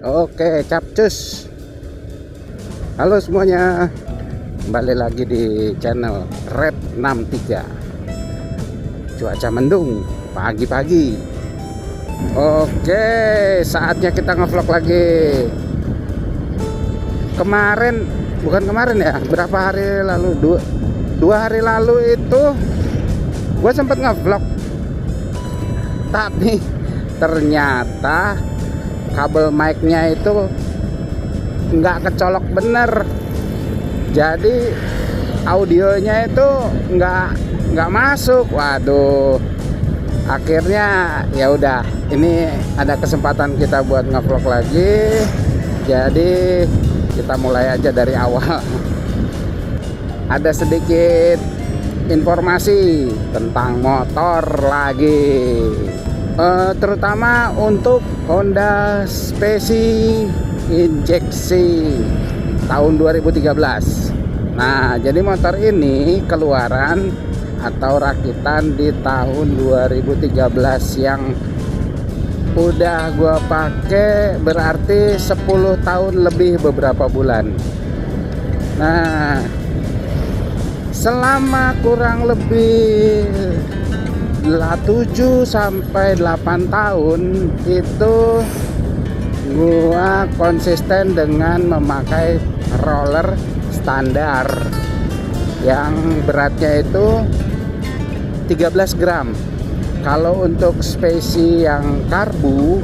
Oke, capcus. Halo semuanya. Kembali lagi di channel Red 63. Cuaca mendung pagi-pagi. Oke, saatnya kita ngevlog lagi. Bukan kemarin ya, berapa hari lalu? Dua hari lalu itu gue sempet ngevlog. Tapi ternyata kabel mic-nya itu nggak kecolok bener, jadi audionya itu nggak masuk. Waduh, akhirnya ya udah, ini ada kesempatan kita buat ngevlog lagi, jadi kita mulai aja dari awal. Ada sedikit informasi tentang motor lagi, terutama untuk Honda Speci injeksi tahun 2013. Nah, jadi motor ini keluaran atau rakitan di tahun 2013 yang udah gua pakai berarti 10 tahun lebih beberapa bulan. Nah, selama kurang lebih 7 sampai 8 tahun itu gua konsisten dengan memakai roller standar yang beratnya itu 13 gram. Kalau untuk Speci yang karbu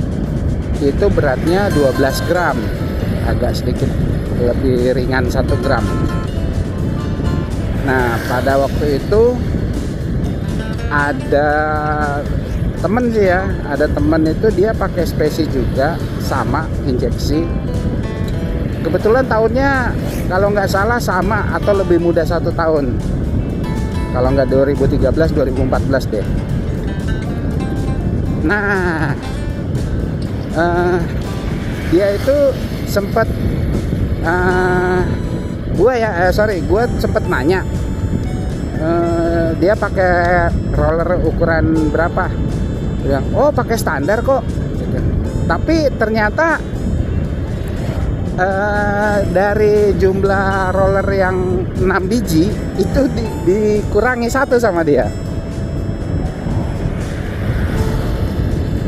itu beratnya 12 gram, agak sedikit lebih ringan 1 gram. Nah, pada waktu itu ada temen sih ya, ada temen itu dia pakai Speci juga, sama injeksi. Kebetulan tahunnya kalau nggak salah sama atau lebih muda 1 tahun, kalau nggak 2013 2014 deh. Nah, dia itu sempat gue sempet nanya, dia pakai roller ukuran berapa? Dia bilang, oh pakai standar kok gitu. Tapi ternyata dari jumlah roller yang 6 biji itu dikurangi 1 sama dia.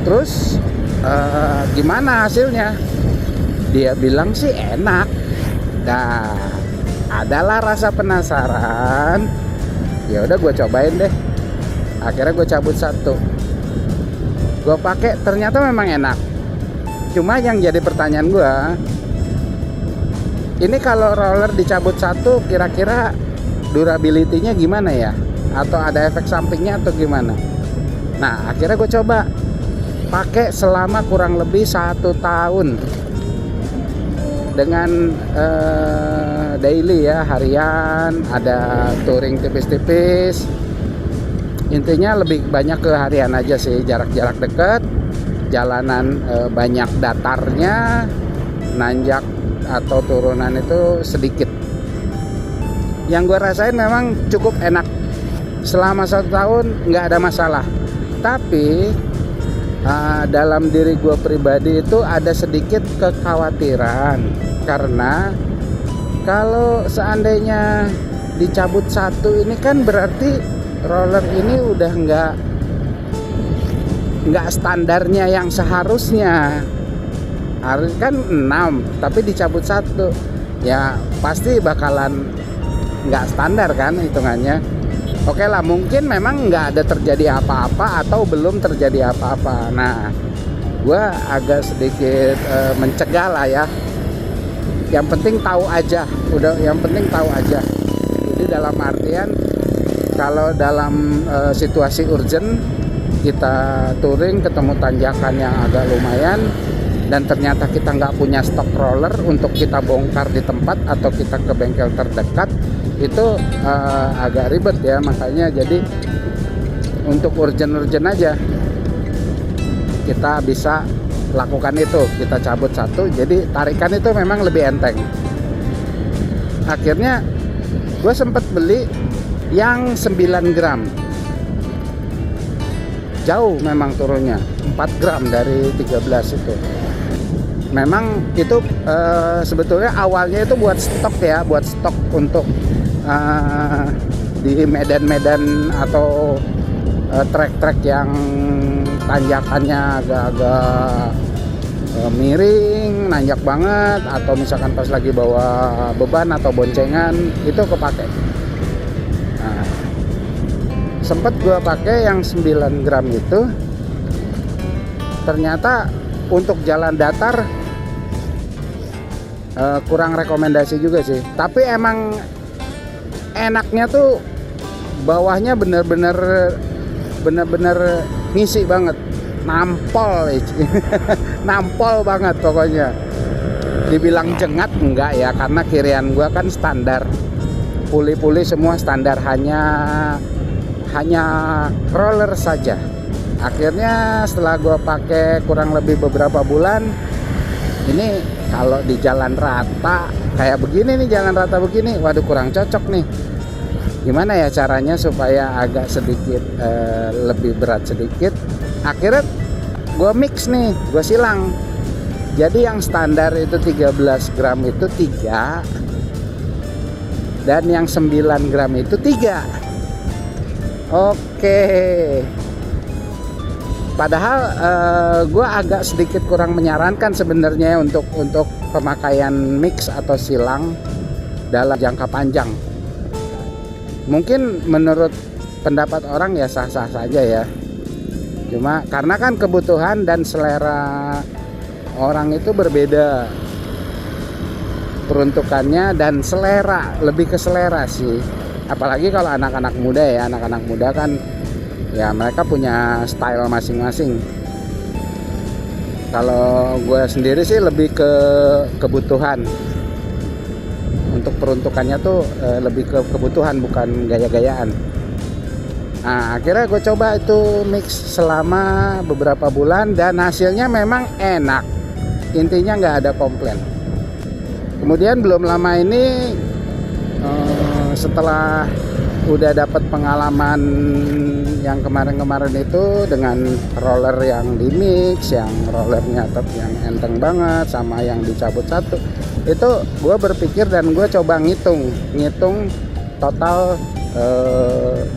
Terus gimana hasilnya? Dia bilang sih enak. Nah, adalah rasa penasaran. Ya udah, gue cobain deh. Akhirnya gue cabut 1. Gue pakai, ternyata memang enak. Cuma yang jadi pertanyaan gue, ini kalau roller dicabut 1 kira-kira durability-nya gimana ya? Atau ada efek sampingnya atau gimana? Nah, akhirnya gue coba pakai selama kurang lebih 1 tahun dengan daily ya, harian, ada touring tipis-tipis. Intinya lebih banyak ke harian aja sih, jarak-jarak dekat, jalanan banyak datarnya, nanjak atau turunan itu sedikit. Yang gue rasain memang cukup enak. Selama 1 tahun nggak ada masalah. Tapi dalam diri gue pribadi itu ada sedikit kekhawatiran, karena kalau seandainya dicabut 1 ini kan berarti roller ini udah nggak standarnya yang seharusnya. Harus kan 6, tapi dicabut 1, ya pasti bakalan nggak standar kan hitungannya. Oke lah, mungkin memang nggak ada terjadi apa-apa atau belum terjadi apa-apa. Nah, gue agak sedikit mencegah lah ya. Yang penting tahu aja, yang penting tahu aja. Jadi dalam artian, kalau dalam situasi urgent kita touring ketemu tanjakan yang agak lumayan dan ternyata kita nggak punya stok roller untuk kita bongkar di tempat atau kita ke bengkel terdekat, itu agak ribet ya. Makanya jadi untuk urgent aja kita bisa lakukan itu, kita cabut 1, jadi tarikan itu memang lebih enteng. Akhirnya gue sempet beli yang 9 gram, jauh memang turunnya, 4 gram dari 13 itu. memang itu sebetulnya awalnya itu buat stok ya, buat stok untuk di medan-medan atau trek-trek yang tanjakannya agak-agak miring, nanjak banget, atau misalkan pas lagi bawa beban atau boncengan itu kepake. Nah, sempet gue pakai yang 9 gram itu, ternyata untuk jalan datar kurang rekomendasi juga sih. Tapi emang enaknya tuh bawahnya bener-bener ngisi banget, nampol nampol banget pokoknya. Dibilang jengat enggak ya, karena kirian gua kan standar, puli-puli semua standar, hanya roller saja. Akhirnya setelah gua pakai kurang lebih beberapa bulan ini, kalau di jalan rata kayak begini nih, jalan rata begini, waduh kurang cocok nih. Gimana ya caranya supaya agak sedikit lebih berat sedikit? Akhirnya gue mix nih, gue silang. Jadi yang standar itu 13 gram itu 3, dan yang 9 gram itu 3. Oke. Padahal gue agak sedikit kurang menyarankan sebenarnya untuk pemakaian mix atau silang dalam jangka panjang. Mungkin menurut pendapat orang ya sah-sah saja ya. Cuma karena kan kebutuhan dan selera orang itu berbeda, peruntukannya dan selera, lebih ke selera sih. Apalagi kalau anak-anak muda ya, anak-anak muda kan ya mereka punya style masing-masing. Kalau gue sendiri sih lebih ke kebutuhan. Untuk peruntukannya tuh lebih ke kebutuhan, bukan gaya-gayaan. Nah, akhirnya gue coba itu mix selama beberapa bulan dan hasilnya memang enak. Intinya nggak ada komplain. Kemudian belum lama ini setelah udah dapat pengalaman yang kemarin-kemarin itu dengan roller yang di mix, yang rollernya yang enteng banget sama yang dicabut satu, itu gue berpikir dan gue coba ngitung total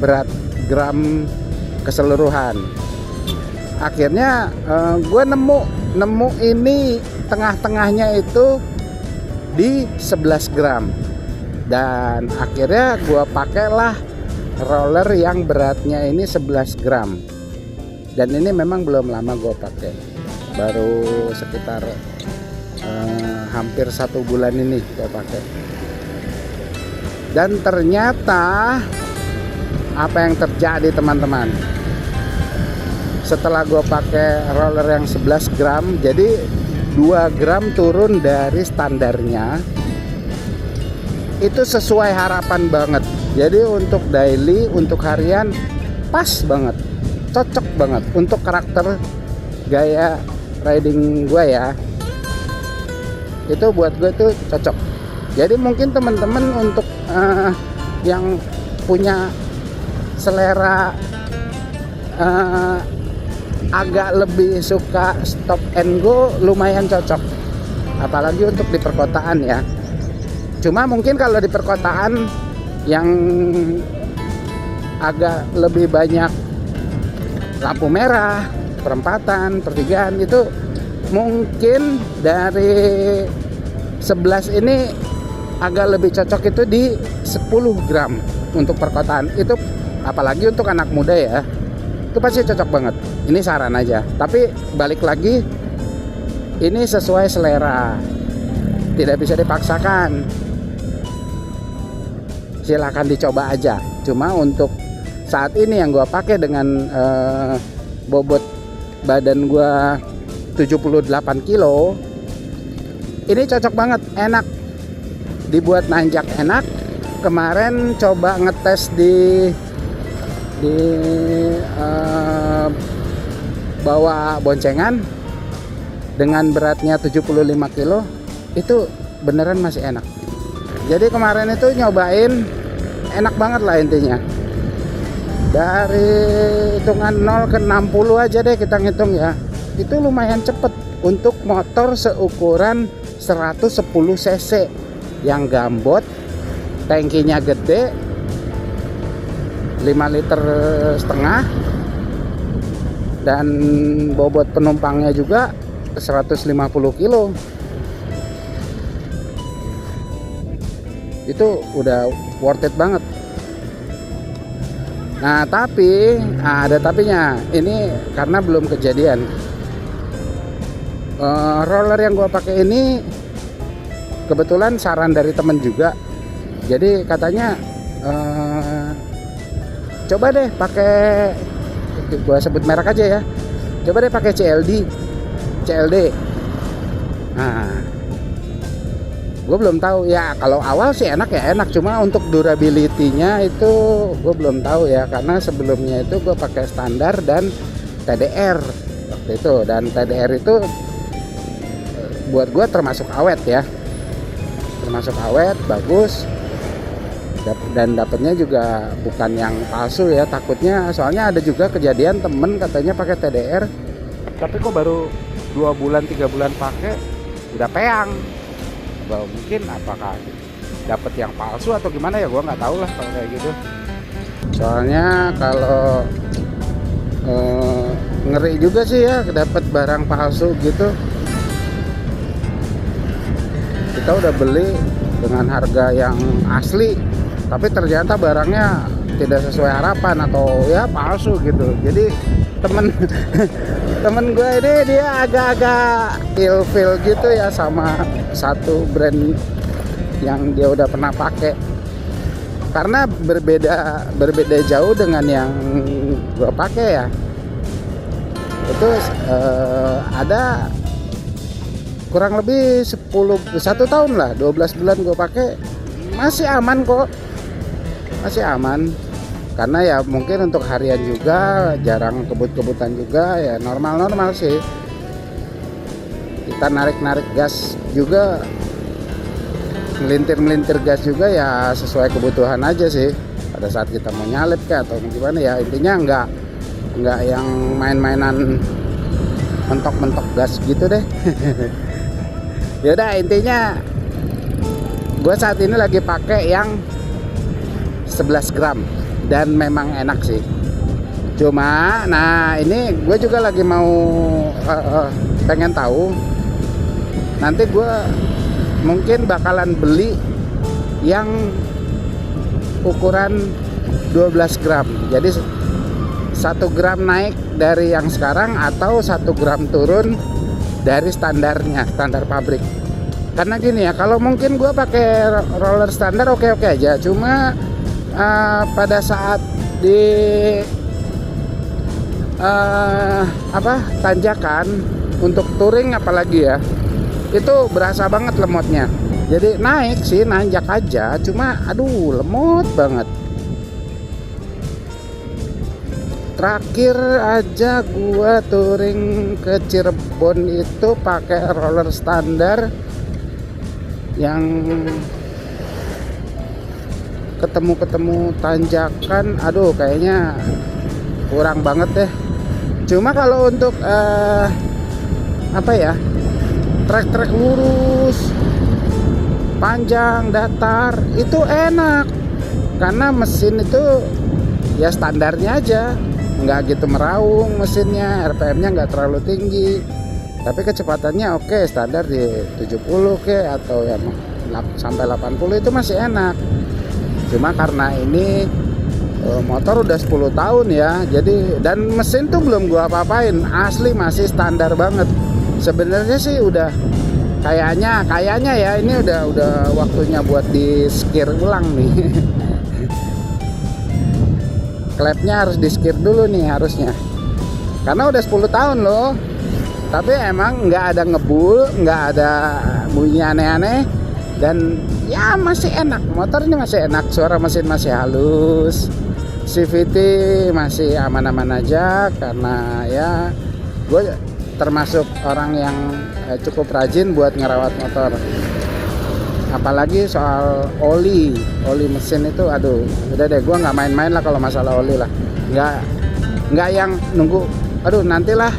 berat gram keseluruhan. Akhirnya gue nemu ini tengah-tengahnya itu di 11 gram. Dan akhirnya gue pakailah roller yang beratnya ini 11 gram. Dan ini memang belum lama gue pakai, baru sekitar hampir 1 bulan ini gue pakai. Dan ternyata apa yang terjadi teman-teman, setelah gue pakai roller yang 11 gram, jadi 2 gram turun dari standarnya, itu sesuai harapan banget. Jadi untuk daily, untuk harian pas banget, cocok banget untuk karakter gaya riding gue ya. Itu buat gue tuh cocok. Jadi mungkin teman-teman untuk yang punya selera agak lebih suka stop and go, lumayan cocok. Apalagi untuk di perkotaan ya. Cuma mungkin kalau di perkotaan yang agak lebih banyak lampu merah, perempatan, pertigaan, itu mungkin dari 11 ini agak lebih cocok itu di 10 gram untuk perkotaan. Itu apalagi untuk anak muda ya, itu pasti cocok banget. Ini saran aja, tapi balik lagi, ini sesuai selera, tidak bisa dipaksakan. Silahkan dicoba aja. Cuma untuk saat ini yang gue pakai dengan bobot badan gue 78 kilo, ini cocok banget, enak dibuat nanjak, enak. Kemarin coba ngetes di bawa boncengan dengan beratnya 75 kilo, itu beneran masih enak. Jadi kemarin itu nyobain, enak banget lah intinya. Dari hitungan 0 ke 60 aja deh kita ngitung ya, itu lumayan cepet. untuk motor seukuran 110 cc yang gambot, tangkinya gede, 5,5 liter, dan bobot penumpangnya juga 150 kilo. Itu udah worth it banget. Nah tapi ada tapinya, ini karena belum kejadian. Roller yang gua pakai ini kebetulan saran dari temen juga. Jadi katanya coba deh pakai, gua sebut merek aja ya, coba deh pakai CLD. Nah, gue belum tahu ya. Kalau awal sih enak ya enak, cuma untuk durability-nya itu gue belum tahu ya, karena sebelumnya itu gue pakai standar dan TDR waktu itu, dan TDR itu buat gue termasuk awet ya, termasuk awet, bagus, dan dapetnya juga bukan yang palsu ya. Takutnya soalnya ada juga kejadian temen katanya pakai TDR, tapi kok baru 2 bulan 3 bulan pakai udah peang. Bahwa mungkin apakah dapet yang palsu atau gimana ya, gua nggak tahu lah kalau kayak gitu. Soalnya kalau ngeri juga sih ya dapet barang palsu gitu. Kita udah beli dengan harga yang asli, tapi ternyata barangnya tidak sesuai harapan atau ya palsu gitu. Jadi temen gue ini dia agak-agak ilfeel gitu ya sama satu brand yang dia udah pernah pakai, karena berbeda jauh dengan yang gue pakai ya. Itu ada kurang lebih 1 tahun lah, 12 bulan gue pakai, masih aman kok, masih aman. Karena ya mungkin untuk harian juga, jarang kebut-kebutan juga ya, normal-normal sih. Kita narik-narik gas juga, melintir gas juga ya sesuai kebutuhan aja sih. Pada saat kita mau nyalip kayak atau gimana ya, intinya nggak yang main-mainan mentok-mentok gas gitu deh. Yaudah, intinya gue saat ini lagi pakai yang 11 gram dan memang enak sih. Cuma nah ini gue juga lagi mau pengen tahu, nanti gue mungkin bakalan beli yang ukuran 12 gram. Jadi 1 gram naik dari yang sekarang atau 1 gram turun dari standarnya, standar pabrik. Karena gini ya, kalau mungkin gue pakai roller standar oke-oke aja, cuma pada saat di tanjakan untuk touring apalagi ya, itu berasa banget lemotnya. Jadi naik sih, nanjak aja, cuma aduh lemot banget. Terakhir aja gua touring ke Cirebon itu pakai roller standar yang ketemu tanjakan, aduh kayaknya kurang banget deh. Cuma kalau untuk trek-trek lurus, panjang, datar itu enak, karena mesin itu ya standarnya aja, nggak gitu meraung mesinnya, RPM-nya nggak terlalu tinggi, tapi kecepatannya oke, standar di 70 atau ya sampai 80 itu masih enak. Cuma karena ini motor udah 10 tahun ya, jadi dan mesin tuh belum gua apa-apain, asli masih standar banget. Sebenarnya sih udah kayaknya ya ini udah waktunya buat di skir ulang nih. Klepnya harus di skir dulu nih harusnya, karena udah 10 tahun loh. Tapi emang nggak ada ngebul, nggak ada bunyi aneh-aneh, dan ya masih enak, motor ini masih enak, suara mesin masih halus, CVT masih aman-aman aja. Karena ya gue termasuk orang yang cukup rajin buat ngerawat motor, apalagi soal oli mesin itu, aduh udah deh, gue nggak main-main lah kalau masalah oli lah, nggak yang nunggu aduh nantilah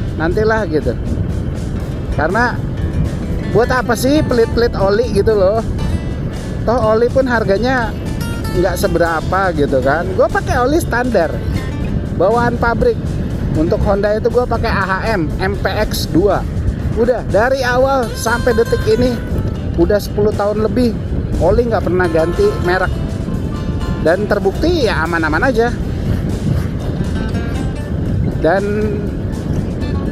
gitu. Karena buat apa sih pelit-pelit oli gitu loh, toh oli pun harganya nggak seberapa gitu kan. Gue pakai oli standar bawaan pabrik. Untuk Honda itu gue pakai AHM MPX 2. Udah dari awal sampai detik ini udah 10 tahun lebih oli nggak pernah ganti merek, dan terbukti ya aman-aman aja. Dan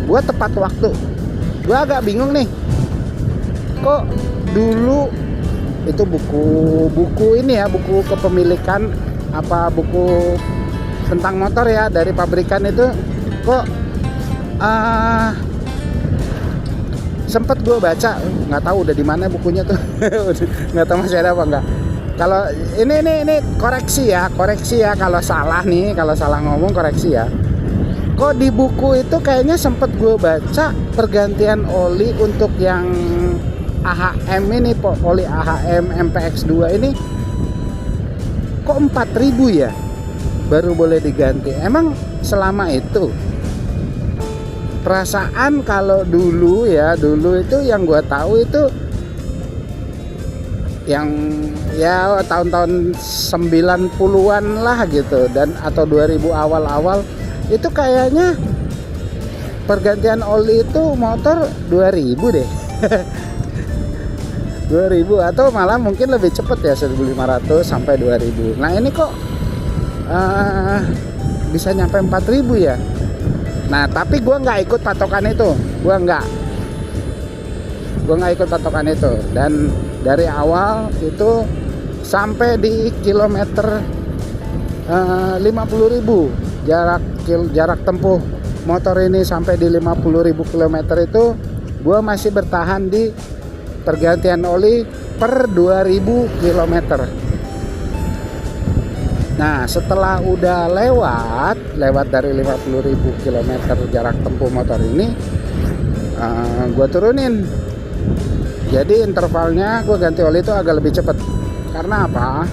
gue tepat waktu. Gue agak bingung nih, kok dulu itu buku ini ya, buku kepemilikan apa buku tentang motor ya dari pabrikan itu, kok sempet gue baca, nggak tahu udah di mana bukunya tuh. Nggak tahu masih ada apa enggak. Kalau ini koreksi ya kalau salah nih, kalau salah ngomong koreksi ya. Kok di buku itu kayaknya sempet gue baca pergantian oli untuk yang AHM ini, oli AHM MPX 2 ini kok 4.000 ya baru boleh diganti. Emang selama itu? Perasaan kalau dulu itu yang gue tahu itu yang ya tahun-tahun 90-an lah gitu, dan atau 2000 awal-awal itu kayaknya pergantian oli itu motor 2000 deh. 2000 atau malah mungkin lebih cepet ya, 1500 sampai 2000. Nah ini kok bisa nyampe 4000 ya. Nah tapi gue nggak ikut patokan itu, gue nggak ikut patokan itu. Dan dari awal itu sampai di kilometer 50.000 jarak tempuh motor ini, sampai di 50.000 kilometer itu gue masih bertahan di pergantian oli per 2000 kilometer. Nah setelah udah lewat dari 50.000 km jarak tempuh motor ini, gue turunin. Jadi intervalnya gue ganti oli itu agak lebih cepat. Karena apa?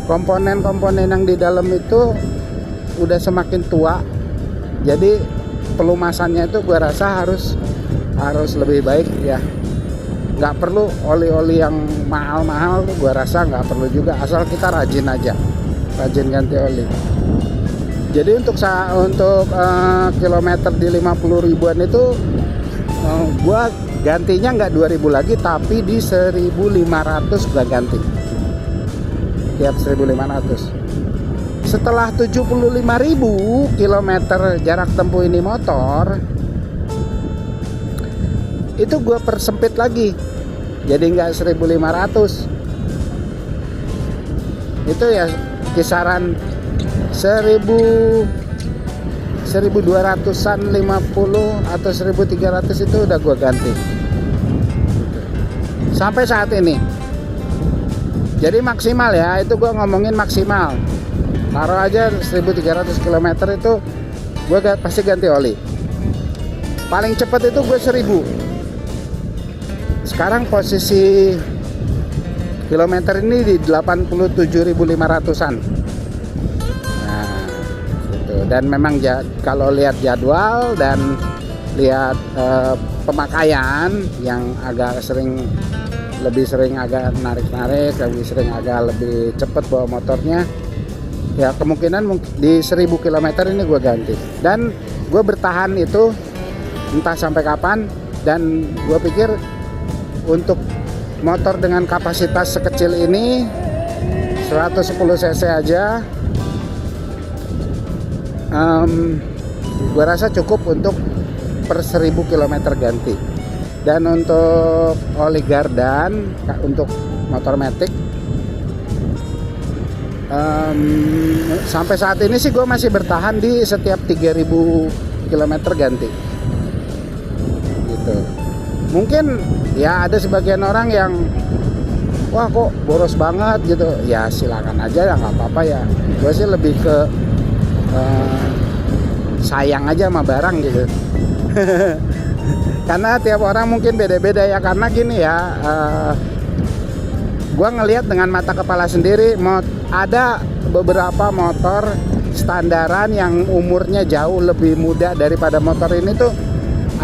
Komponen-komponen yang di dalam itu udah semakin tua, jadi pelumasannya itu gue rasa harus lebih baik ya. Nggak perlu oli-oli yang mahal-mahal, gue rasa nggak perlu juga, asal kita rajin aja, rajin ganti oli. Jadi untuk kilometer di 50 ribuan itu gue gantinya nggak 2000 lagi, tapi di 1500 gue ganti tiap 1500. Setelah 75.000 kilometer jarak tempuh ini motor, itu gue persempit lagi, jadi nggak 1500. Itu ya kisaran 1200-an 50 atau 1300 itu udah gue ganti sampai saat ini. Jadi maksimal ya, itu gue ngomongin maksimal, taruh aja 1300 km itu gue pasti ganti oli. Paling cepat itu gue 1000. Sekarang posisi kilometer ini di 87.500-an. Nah, gitu. Dan memang kalau lihat jadwal dan lihat pemakaian yang agak lebih sering agak narik-narik, lebih sering agak lebih cepat bawa motornya, ya kemungkinan di 1000 km ini gue ganti. Dan gue bertahan itu entah sampai kapan. Dan gue pikir untuk motor dengan kapasitas sekecil ini 110 cc aja, gue rasa cukup untuk per 1000 km ganti. Dan untuk oli gardan untuk motor matic, sampai saat ini sih gue masih bertahan di setiap 3000 km ganti gitu. Mungkin ya ada sebagian orang yang wah kok boros banget gitu, ya silakan aja ya, nggak apa-apa ya. Gue sih lebih ke sayang aja sama barang gitu. Karena tiap orang mungkin beda-beda ya. Karena gini ya, gue ngelihat dengan mata kepala sendiri, ada beberapa motor standaran yang umurnya jauh lebih muda daripada motor ini tuh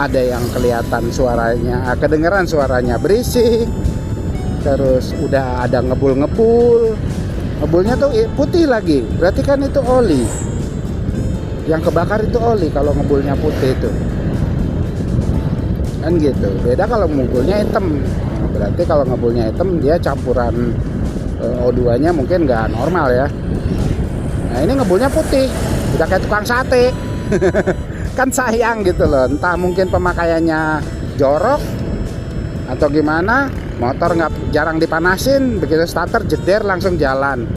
ada yang kelihatan suaranya, kedengeran suaranya berisik, terus udah ada ngebul-ngebul. Ngebulnya tuh putih lagi, berarti kan itu oli. Yang kebakar itu oli kalau ngebulnya putih itu. Kan gitu. Beda kalau ngebulnya hitam. Berarti kalau ngebulnya hitam dia campuran O2-nya mungkin nggak normal ya. Nah ini ngebulnya putih, udah kayak tukang sate. Kan sayang gitu loh. Entah mungkin pemakaiannya jorok atau gimana. Motor nggak jarang dipanasin, begitu starter jeder langsung jalan.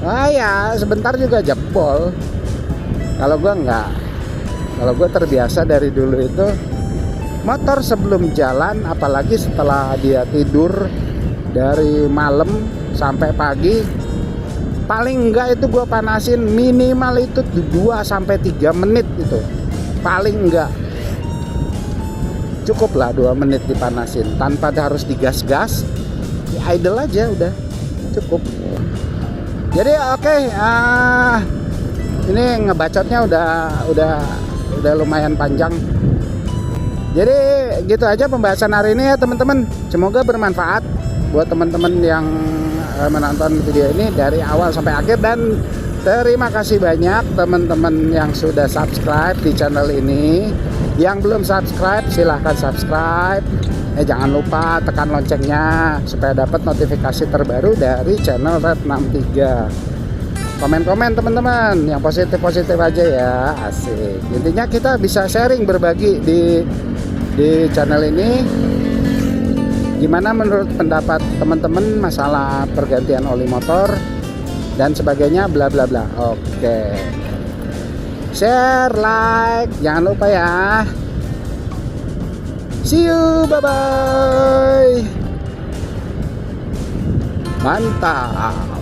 Wah ya sebentar juga jebol. Kalau gue nggak, kalau gue terbiasa dari dulu itu motor sebelum jalan, apalagi setelah dia tidur dari malam sampai pagi, paling enggak itu gue panasin minimal itu 2-3 menit itu, paling enggak. Cukup lah 2 menit dipanasin tanpa harus digas-gas, ya idle aja udah cukup. Jadi oke, ini ngebacotnya udah lumayan panjang. Jadi gitu aja pembahasan hari ini ya teman-teman. Semoga bermanfaat buat teman-teman yang menonton video ini dari awal sampai akhir, dan terima kasih banyak teman-teman yang sudah subscribe di channel ini. Yang belum subscribe silahkan subscribe. Jangan lupa tekan loncengnya supaya dapat notifikasi terbaru dari channel Red 63. Komen-komen teman-teman yang positif-positif aja ya, asik. Intinya kita bisa sharing, berbagi di channel ini. Gimana menurut pendapat teman-teman masalah pergantian oli motor dan sebagainya, bla bla bla. Oke. Share, like, jangan lupa ya. See you, bye bye. Mantap.